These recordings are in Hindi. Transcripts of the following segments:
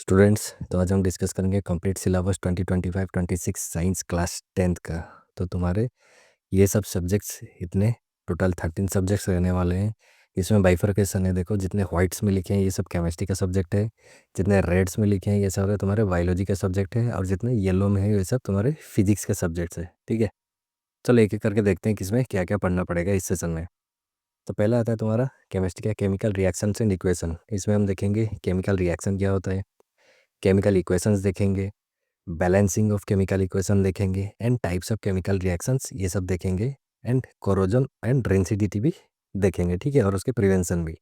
स्टूडेंट्स, तो आज हम डिस्कस करेंगे complete syllabus 2025-26 science class 10th का। तो तुम्हारे ये सब सब्जेक्ट्स इतने टोटल 13 सब्जेक्ट्स रहने वाले हैं। इसमें बाइफरकेशन है, देखो जितने वाइट्स में लिखे हैं ये सब केमिस्ट्री का सब्जेक्ट है, जितने रेड्स में लिखे हैं ये सब तुम्हारे बायोलॉजी का सब्जेक्ट है, और जितने येलो में है ये सब तुम्हारे फिजिक्स के सब्जेक्ट्स है। ठीक है, चलो एक एक करके देखते हैं किसमें क्या क्या पढ़ना पड़ेगा इस सेशन में। तो पहला आता है तुम्हारा केमिस्ट्री का केमिकल रिएक्शन एंड इक्वेशन। इसमें हम देखेंगे केमिकल रिएक्शन क्या होता है, केमिकल इक्वेशंस देखेंगे, बैलेंसिंग ऑफ केमिकल इक्वेशन देखेंगे, and types of chemical reactions ये सब देखेंगे, एंड कोरोजन एंड रेंसिडिटी भी देखेंगे। ठीक है, और उसके प्रिवेंशन भी।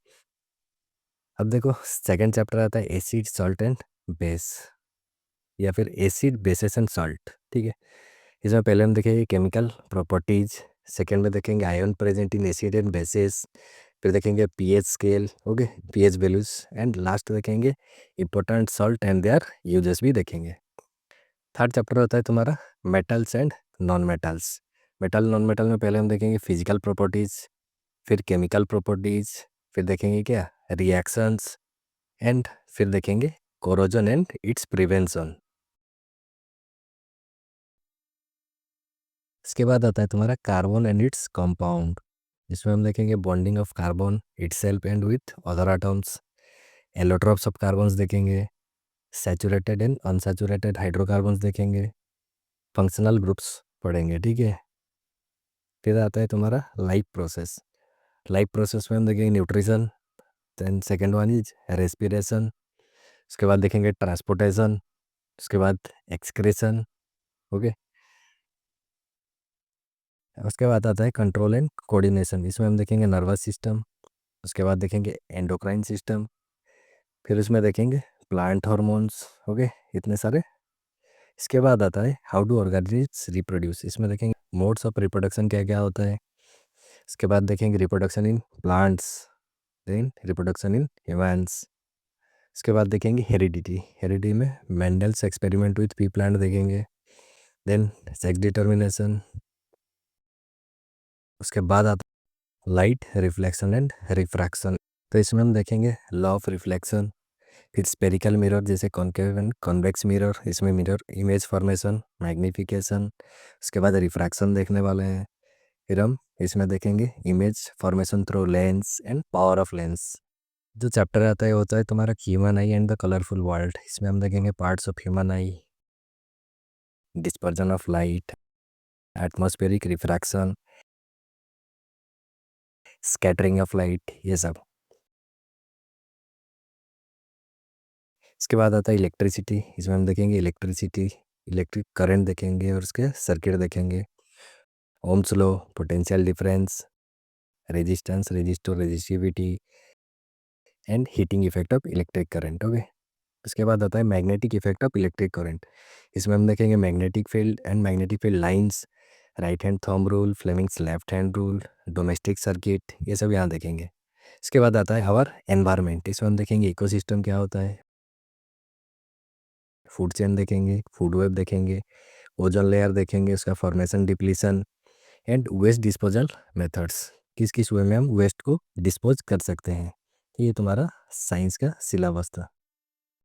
अब देखो सेकंड चैप्टर आता है एसिड सॉल्ट एंड बेस, या फिर एसिड बेसेस एंड सॉल्ट। ठीक है, इसमें पहले हम देखेंगे केमिकल प्रॉपर्टीज, सेकेंड में देखेंगे ion present in acid and bases, फिर देखेंगे pH scale, okay, pH values, and last देखेंगे important salt and their uses भी देखेंगे। थर्ड चैप्टर होता है तुम्हारा metals and non metals. Metal non metal में पहले हम देखेंगे फिजिकल प्रॉपर्टीज, फिर केमिकल प्रॉपर्टीज, फिर देखेंगे क्या रिएक्शंस, एंड फिर देखेंगे कोरोजन एंड इट्स प्रिवेंशन। इसके बाद आता है तुम्हारा कार्बन एंड इट्स कंपाउंड। इसमें हम देखेंगे bonding of carbon itself and with other atoms, allotropes of carbons देखेंगे, सैचुरेटेड एंड अनसैचुरेटेड हाइड्रोकार्बन्स देखेंगे, फंक्शनल ग्रुप्स पढ़ेंगे। ठीक है, फिर आता है तुम्हारा लाइफ प्रोसेस। लाइफ प्रोसेस में हम देखेंगे nutrition, then second one is respiration, उसके बाद देखेंगे ट्रांसपोर्टेशन, उसके बाद एक्सक्रेशन। ओके, उसके बाद आता है कंट्रोल एंड कोऑर्डिनेशन। इसमें हम देखेंगे नर्वस सिस्टम, उसके बाद देखेंगे एंडोक्राइन सिस्टम, फिर उसमें देखेंगे प्लांट हार्मोन्स। ओके, इतने सारे। इसके बाद आता है हाउ डू ऑर्गेनिज्म्स रिप्रोड्यूस। इसमें देखेंगे मोड्स ऑफ रिप्रोडक्शन क्या क्या होता है। इसके बाद देखेंगे reproduction in plants, then reproduction in humans. इसके बाद देखेंगे हेरिडिटी, हेरिडिटी में Mendel's experiment with pea plant देखेंगे, देन सेक्स डिटर्मिनेशन। उसके बाद आता लाइट रिफ्लेक्शन एंड रिफ्रैक्शन। तो इसमें हम देखेंगे लॉ ऑफ रिफ्लेक्शन, फिर स्पेरिकल मिरर जैसे कॉन्केव एंड कॉन्वेक्स मिरर, इसमें मिरर इमेज फॉर्मेशन, मैग्निफिकेशन। उसके बाद रिफ्रैक्शन देखने वाले हैं, फिर हम इसमें देखेंगे image formation through lens and power of lens. जो चैप्टर आता है होता है तुम्हारा human I and the colourful world. इसमें हम देखेंगे parts of human I, dispersion of light, atmospheric refraction, scattering of light, ये सब। इसके बाद आता है इलेक्ट्रिसिटी। इसमें हम देखेंगे इलेक्ट्रिसिटी, इलेक्ट्रिक करंट देखेंगे, और उसके सर्किट देखेंगे, Ohm's law, potential difference, resistance, resistor, resistivity, and heating effect of electric current. Okay, उसके बाद आता है magnetic effect of electric current. इसमें हम देखेंगे magnetic field and magnetic field lines, right hand thumb rule, Fleming's left hand rule, domestic circuit, ये सब यहाँ देखेंगे। इसके बाद आता है हवर एनवायरनमेंट। इसमें हम देखेंगे इकोसिस्टम क्या होता है, फूड चेन देखेंगे, फूड वेब देखेंगे, ओजोन लेयर देखेंगे, उसका formation, depletion, and waste disposal methods, किस किस वे में हम वेस्ट को डिस्पोज कर सकते हैं। ये तुम्हारा साइंस का सिलेबस था।